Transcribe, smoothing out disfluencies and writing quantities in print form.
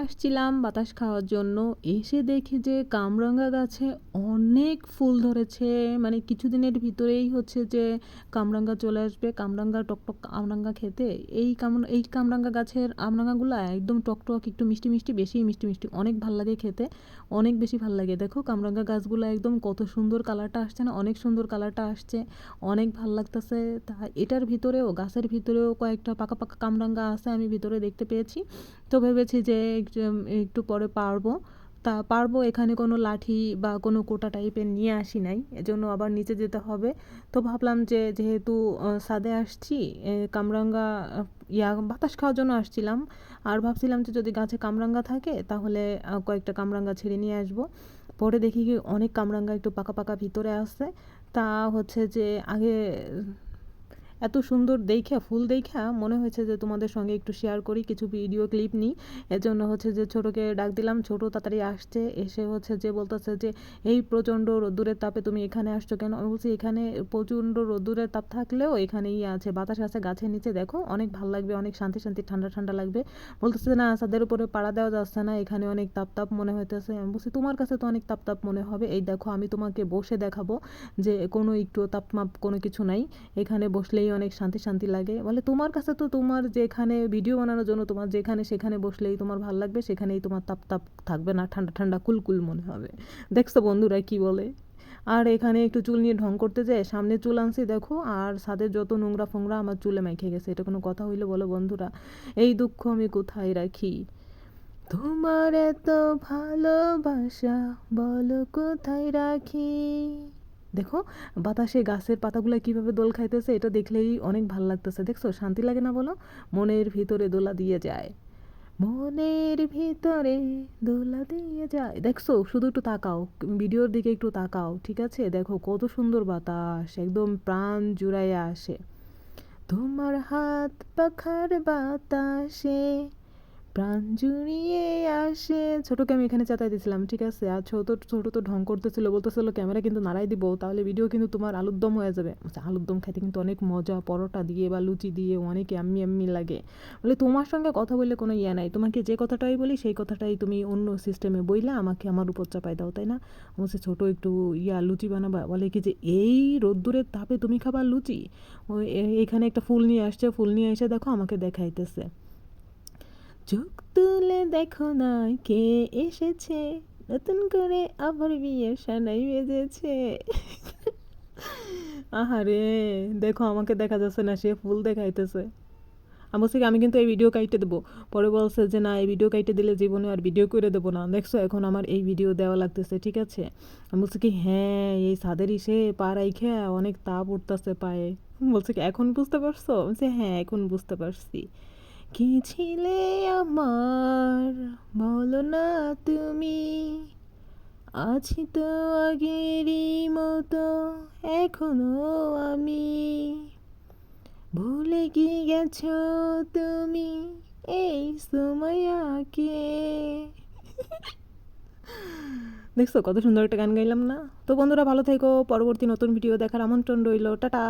আসছিলাম বাতাস খাওয়ার জন্য। এসে দেখি যে কামরাঙা গাছে অনেক ফুল ধরেছে। মানে কিছুদিনের ভিতরেই হচ্ছে যে কামরাঙা চলে আসবে। কামরাঙা টকটক কামরাঙা খেতে। এই কামরাঙা গাছের আমরাঙাগুলা একদম টকটক একটু মিষ্টি মিষ্টি, বেশি মিষ্টি মিষ্টি, অনেক ভাল লাগে খেতে, অনেক বেশি ভাল লাগে। দেখো কামরাঙা গাছগুলো একদম কত সুন্দর কালারটা আসছে না, অনেক সুন্দর কালারটা আসছে, অনেক ভাল লাগতেছে। তা এটার ভিতরেও, গাছের ভিতরেও কয়েকটা পাকা পাকা কামরাঙা আছে, আমি ভিতরে দেখতে পেয়েছি। তো ভেবেছি যে একটু পরে পারবো। পারবো, এখানে কোনো লাঠি বা কোনো কোটা টাইপের নিয়ে আসি নাই, এজন্য আবার নিচে যেতে হবে। তো ভাবলাম যে যেহেতু ছাদে আসছি, কামরাঙ্গা বাতাস খাওয়ার জন্য আসছিলাম। আর ভাবছিলাম যে যদি গাছে কামরাঙ্গা থাকে তাহলে কয়েকটা কামরাঙ্গা ছিঁড়ে নিয়ে আসবো। পরে দেখি কি অনেক কামরাঙ্গা একটু পাকা পাকা ভিতরে আসছে। তা হচ্ছে যে আগে এত সুন্দর দেইখা, ফুল দেইখা মনে হয়েছে যে তোমাদের সঙ্গে একটু শেয়ার করি, কিছু ভিডিও ক্লিপ নিই। এজন্য হচ্ছে যে ছোটোকে ডাক দিলাম। ছোটো তাড়াতাড়ি আসছে, এসে হচ্ছে যে বলতেছে যে এই প্রচণ্ড রোদ্দুরের তাপে তুমি এখানে আসছো কেন? আমি বলছি এখানে প্রচণ্ড রোদ্দুরের তাপ থাকলেও এখানেই আছে, বাতাস আছে গাছের নিচে, দেখো অনেক ভালো লাগবে, অনেক শান্তি শান্তি, ঠান্ডা ঠান্ডা লাগবে। বলতেছে না ছাদের উপরে পাড়া দেওয়া যাচ্ছে না, এখানে অনেক তাপ তাপ মনে হইতেছে। আমি বলছি তোমার কাছে তো অনেক তাপ তাপ মনে হবে, এই দেখো আমি তোমাকে বসে দেখাবো যে কোনো একটু তাপমাপ কোনো কিছু নাই, এখানে বসলেই অনেক শান্তি শান্তি লাগে। বলে তোমার কাছে তো, তোমার যেখানে ভিডিও বানানোর জন্য তোমার যেখানে সেখানে বসলেই তোমার ভালো লাগবে, সেখানেই তোমার তাপ তাপ থাকবে না, ঠান্ডা ঠান্ডা কুলকুল মনে হবে। দেখছো বন্ধুরা কি বলে। আর এখানে একটু চুল নিয়ে ঢং করতে যায়, সামনে চুল আনছি দেখো, আর ছাদের যত নোংরা ফোংরা আমার চুলে মেখে গেছে। এটা কোনো কথা হইলো বলো বন্ধুরা? এই দুঃখ আমি কোথায় রাখি? তোমার এত ভালোবাসা বলো কোথায় রাখি? দেখো বাতাসে গাছের পাতাগুলো কিভাবে দোল খাইতেছে, এটা দেখলেই অনেক ভালো লাগতেছে। দেখছো শান্তি লাগে না বলো? মনের ভিতরে দোলা দিয়ে যায়, মনের ভিতরে দোলা দিয়ে যায়। দেখছো শুধু একটু তাকাও, ভিডিওর দিকে একটু তাকাও, ঠিক আছে? দেখো কত সুন্দর বাতাস, একদম প্রাণ জুড়াইয়া আসে। তোমার হাত পাখার বাতাসে প্রাণ জুড়িয়ে আসে। ছোটোকে আমি এখানে চেতাই দিয়েছিলাম, ঠিক আছে? আর ছোটো ছোটো তো ঢং করতেছিল, বলতেছিল ক্যামেরা কিন্তু নাড়াই দিব, তাহলে ভিডিও কিন্তু তোমার আলুর দম হয়ে যাবে। আচ্ছা, আলুর দম খাইতে কিন্তু অনেক মজা, পরোটা দিয়ে বা লুচি দিয়ে অনেক এম্মি এম্মি লাগে। বলে তোমার সঙ্গে কথা বললে কোনো ইয়ে নাই, তোমাকে যে কথাটাই বলি সেই কথাটাই তুমি অন্য সিস্টেমে বইলে আমাকে আমার উপর চাপাই দাও, তাই না? বলছে ছোটো একটু লুচি বানাবা, বলে কি যে এই রোদ্দুরের তাপে তুমি খাবার লুচি? ওই এখানে একটা ফুল নিয়ে আসছে, ফুল নিয়ে এসে দেখো আমাকে দেখাইতেছে, চোখ তুলে দেখো না কে এসেছে, নতুন করে আবার বিয়ের সানাই বেজেছে। আহারে, দেখো আমাকে দেখা যাচ্ছে না, সে ফুল দেখাইতেছে। আমি বলছি কি, আমি কিন্তু এই ভিডিও কাইটে দেবো। পরে বলছে যে না, এই ভিডিও কাইটে দিলে জীবনে আর ভিডিও করে দেবো না। দেখছো এখন আমার এই ভিডিও দেওয়া লাগতেছে, ঠিক আছে? আমি বলছি কি হ্যাঁ, এই ছাদের ইসে পা রাইখা অনেক তাপ উঠতেছে পায়ে। বলছে কি এখন বুঝতে পারছো? বলছে হ্যাঁ এখন বুঝতে পারছি। কি ছিলে আমার বলো না তুমি, আছি তো আগেরই মতো এখনো আমি, ভুলে কি গেছো তুমি এই সুমাইয়াকে? দেখছো কত সুন্দর একটা গান গাইলাম না? তো বন্ধুরা ভালো থেকো, পরবর্তী নতুন ভিডিও দেখার আমন্ত্রণ রইল, টাটা।